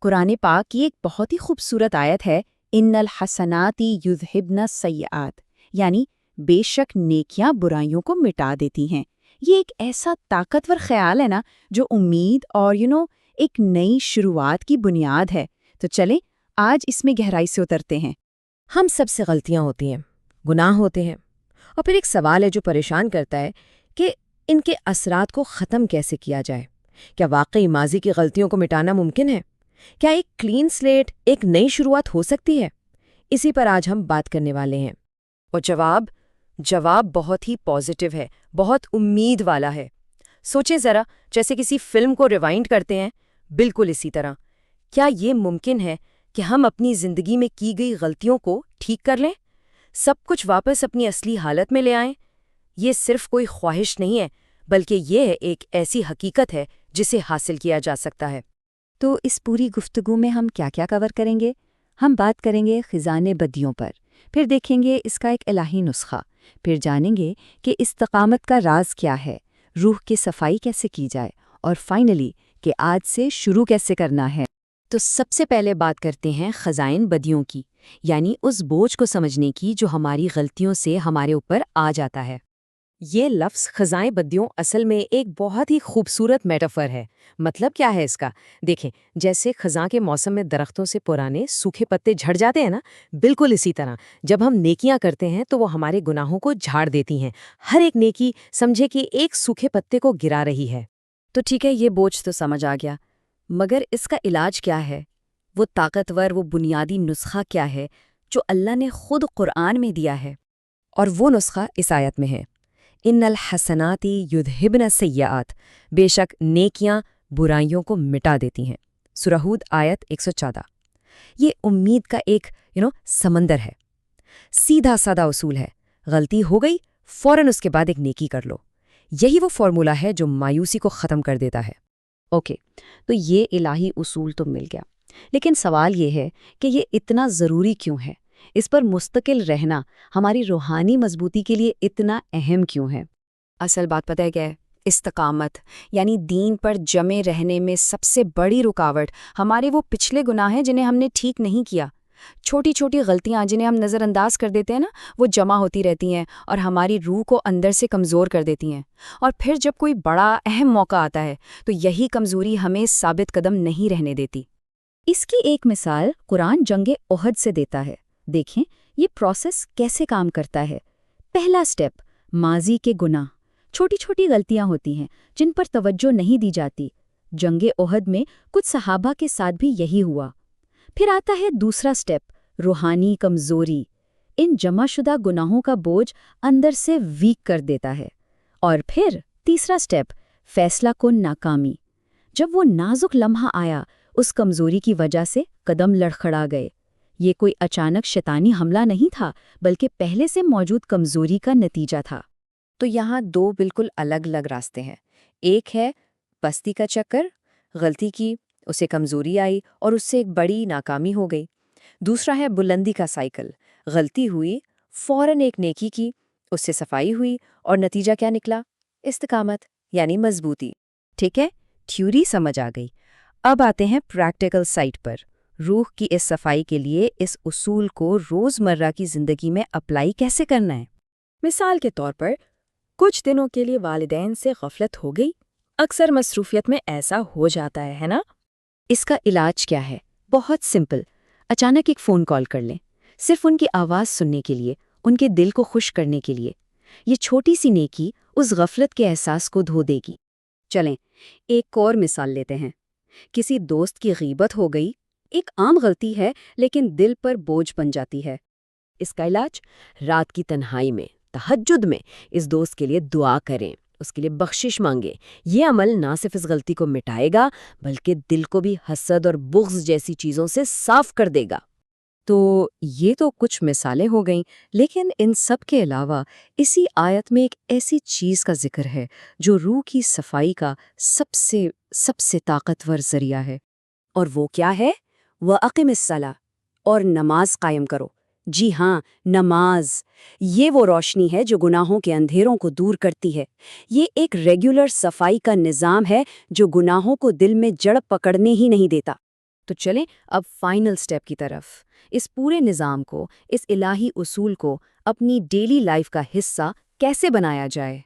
قرآن پاک کی ایک بہت ہی خوبصورت آیت ہے، ان الحسناتی یذہبن السیئات، یعنی بے شک نیکیاں برائیوں کو مٹا دیتی ہیں۔ یہ ایک ایسا طاقتور خیال ہے نا، جو امید اور ایک نئی شروعات کی بنیاد ہے۔ تو چلیں آج اس میں گہرائی سے اترتے ہیں۔ ہم سب سے غلطیاں ہوتی ہیں، گناہ ہوتے ہیں، اور پھر ایک سوال ہے جو پریشان کرتا ہے کہ ان کے اثرات کو ختم کیسے کیا جائے؟ کیا واقعی ماضی کی غلطیوں کو مٹانا ممکن ہے؟ کیا ایک کلین سلیٹ، ایک نئی شروعات ہو سکتی ہے؟ اسی پر آج ہم بات کرنے والے ہیں۔ اور جواب بہت ہی پازیٹیو ہے، بہت امید والا ہے۔ سوچیں ذرا، جیسے کسی فلم کو ریوائنڈ کرتے ہیں، بالکل اسی طرح۔ کیا یہ ممکن ہے کہ ہم اپنی زندگی میں کی گئی غلطیوں کو ٹھیک کر لیں، سب کچھ واپس اپنی اصلی حالت میں لے آئیں؟ یہ صرف کوئی خواہش نہیں ہے، بلکہ یہ ایک ایسی حقیقت ہے جسے حاصل کیا جا سکتا ہے۔ تو اس پوری گفتگو میں ہم کیا کیا کور کریں گے؟ ہم بات کریں گے خزانے بدیوں پر، پھر دیکھیں گے اس کا ایک الہی نسخہ، پھر جانیں گے کہ استقامت کا راز کیا ہے، روح کی صفائی کیسے کی جائے، اور فائنلی کہ آج سے شروع کیسے کرنا ہے۔ تو سب سے پہلے بات کرتے ہیں خزائن بدیوں کی، یعنی اس بوجھ کو سمجھنے کی جو ہماری غلطیوں سے ہمارے اوپر آ جاتا ہے۔ یہ لفظ خزائیں بدیوں اصل میں ایک بہت ہی خوبصورت میٹافر ہے۔ مطلب کیا ہے اس کا؟ دیکھیں، جیسے خزاں کے موسم میں درختوں سے پرانے سوکھے پتے جھڑ جاتے ہیں نا، بالکل اسی طرح جب ہم نیکیاں کرتے ہیں تو وہ ہمارے گناہوں کو جھاڑ دیتی ہیں۔ ہر ایک نیکی سمجھے کہ ایک سوکھے پتے کو گرا رہی ہے۔ تو ٹھیک ہے، یہ بوجھ تو سمجھ آ گیا، مگر اس کا علاج کیا ہے؟ وہ طاقتور، وہ بنیادی نسخہ کیا ہے جو اللہ نے خود قرآن میں دیا ہے؟ اور وہ نسخہ اس آیت میں ہے، ان الحسناتی یذہبن السیئات، بے شک نیکیاں برائیوں کو مٹا دیتی ہیں۔ سورہ ہود آیت 114۔ یہ امید کا ایک سمندر ہے۔ سیدھا سادہ اصول ہے، غلطی ہو گئی فوراً اس کے بعد ایک نیکی کر لو۔ یہی وہ فارمولا ہے جو مایوسی کو ختم کر دیتا ہے۔ اوکے، تو یہ الہی اصول تو مل گیا، لیکن سوال یہ ہے کہ یہ اتنا ضروری کیوں ہے؟ اس پر مستقل رہنا ہماری روحانی مضبوطی کے لیے اتنا اہم کیوں ہے؟ اصل بات پتہ ہے کیا ہے؟ استقامت، یعنی دین پر جمے رہنے میں سب سے بڑی رکاوٹ ہمارے وہ پچھلے گناہ ہیں جنہیں ہم نے ٹھیک نہیں کیا۔ چھوٹی چھوٹی غلطیاں جنہیں ہم نظر انداز کر دیتے ہیں نا، وہ جمع ہوتی رہتی ہیں اور ہماری روح کو اندر سے کمزور کر دیتی ہیں، اور پھر جب کوئی بڑا اہم موقع آتا ہے تو یہی کمزوری ہمیں ثابت قدم نہیں رہنے دیتی۔ اس کی ایک مثال قرآن جنگ احد سے دیتا ہے۔ دیکھیں یہ پروسیس کیسے کام کرتا ہے۔ پہلا سٹیپ، ماضی کے گناہ۔ چھوٹی چھوٹی غلطیاں ہوتی ہیں جن پر توجہ نہیں دی جاتی۔ جنگ احد میں کچھ صحابہ کے ساتھ بھی یہی ہوا۔ پھر آتا ہے دوسرا سٹیپ، روحانی کمزوری۔ ان جمع شدہ گناہوں کا بوجھ اندر سے ویک کر دیتا ہے۔ اور پھر تیسرا سٹیپ، فیصلہ کن ناکامی۔ جب وہ نازک لمحہ آیا، اس کمزوری کی وجہ سے قدم لڑکھڑا گئے۔ یہ کوئی اچانک شیطانی حملہ نہیں تھا، بلکہ پہلے سے موجود کمزوری کا نتیجہ تھا۔ تو یہاں دو بالکل الگ الگ راستے ہیں۔ ایک ہے پستی کا چکر، غلطی کی، اسے کمزوری آئی اور اس سے ایک بڑی ناکامی ہو گئی۔ دوسرا ہے بلندی کا سائیکل، غلطی ہوئی، فوراً ایک نیکی کی، اس سے صفائی ہوئی، اور نتیجہ کیا نکلا؟ استقامت، یعنی مضبوطی۔ ٹھیک ہے، تھیوری سمجھ آ گئی۔ اب آتے ہیں پریکٹیکل سائٹ پر۔ روح کی اس صفائی کے لیے اس اصول کو روزمرہ کی زندگی میں اپلائی کیسے کرنا ہے؟ مثال کے طور پر، کچھ دنوں کے لیے والدین سے غفلت ہو گئی۔ اکثر مصروفیت میں ایسا ہو جاتا ہے نا؟ اس کا علاج کیا ہے؟ بہت سمپل۔ اچانک ایک فون کال کر لیں، صرف ان کی آواز سننے کے لیے، ان کے دل کو خوش کرنے کے لیے۔ یہ چھوٹی سی نیکی اس غفلت کے احساس کو دھو دے گی۔ چلیں ایک اور مثال لیتے ہیں۔ کسی دوست کی غیبت ہو گئی، ایک عام غلطی ہے لیکن دل پر بوجھ بن جاتی ہے۔ اس کا علاج، رات کی تنہائی میں، تہجد میں اس دوست کے لیے دعا کریں، اس کے لیے بخشش مانگیں۔ یہ عمل نہ صرف اس غلطی کو مٹائے گا بلکہ دل کو بھی حسد اور بغض جیسی چیزوں سے صاف کر دے گا۔ تو یہ تو کچھ مثالیں ہو گئیں، لیکن ان سب کے علاوہ اسی آیت میں ایک ایسی چیز کا ذکر ہے جو روح کی صفائی کا سب سے طاقتور ذریعہ ہے۔ اور وہ کیا ہے؟ وَأَقِمِ الصَّلَاةَ، اور نماز قائم کرو۔ جی ہاں، نماز۔ یہ وہ روشنی ہے جو گناہوں کے اندھیروں کو دور کرتی ہے۔ یہ ایک ریگولر صفائی کا نظام ہے جو گناہوں کو دل میں جڑ پکڑنے ہی نہیں دیتا۔ تو چلیں اب فائنل سٹیپ کی طرف، اس پورے نظام کو، اس الہی اصول کو اپنی ڈیلی لائف کا حصہ کیسے بنایا جائے؟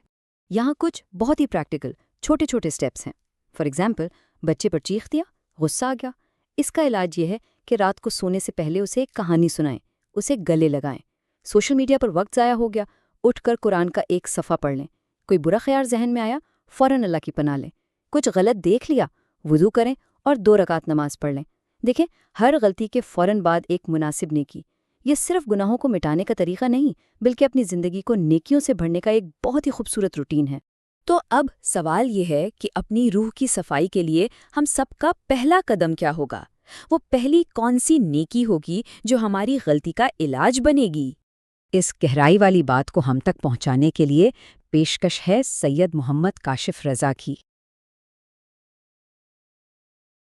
یہاں کچھ بہت ہی پریکٹیکل چھوٹے چھوٹے سٹیپس ہیں۔ فار ایگزامپل، بچے پر چیخ دیا، غصہ آ گیا، اس کا علاج یہ ہے کہ رات کو سونے سے پہلے اسے ایک کہانی سنائیں، اسے گلے لگائیں۔ سوشل میڈیا پر وقت ضائع ہو گیا، اٹھ کر قرآن کا ایک صفحہ پڑھ لیں۔ کوئی برا خیال ذہن میں آیا، فوراً اللہ کی پناہ لیں۔ کچھ غلط دیکھ لیا، وضو کریں اور 2 رکعت نماز پڑھ لیں۔ دیکھیں، ہر غلطی کے فوراً بعد ایک مناسب نیکی۔ یہ صرف گناہوں کو مٹانے کا طریقہ نہیں، بلکہ اپنی زندگی کو نیکیوں سے بھرنے کا ایک بہت ہی خوبصورت روٹین ہے۔ تو اب سوال یہ ہے کہ اپنی روح کی صفائی کے لیے ہم سب کا پہلا قدم کیا ہوگا؟ وہ پہلی کون سی نیکی ہوگی جو ہماری غلطی کا علاج بنے گی؟ اس گہرائی والی بات کو ہم تک پہنچانے کے لیے پیشکش ہے سید محمد کاشف رضا کی۔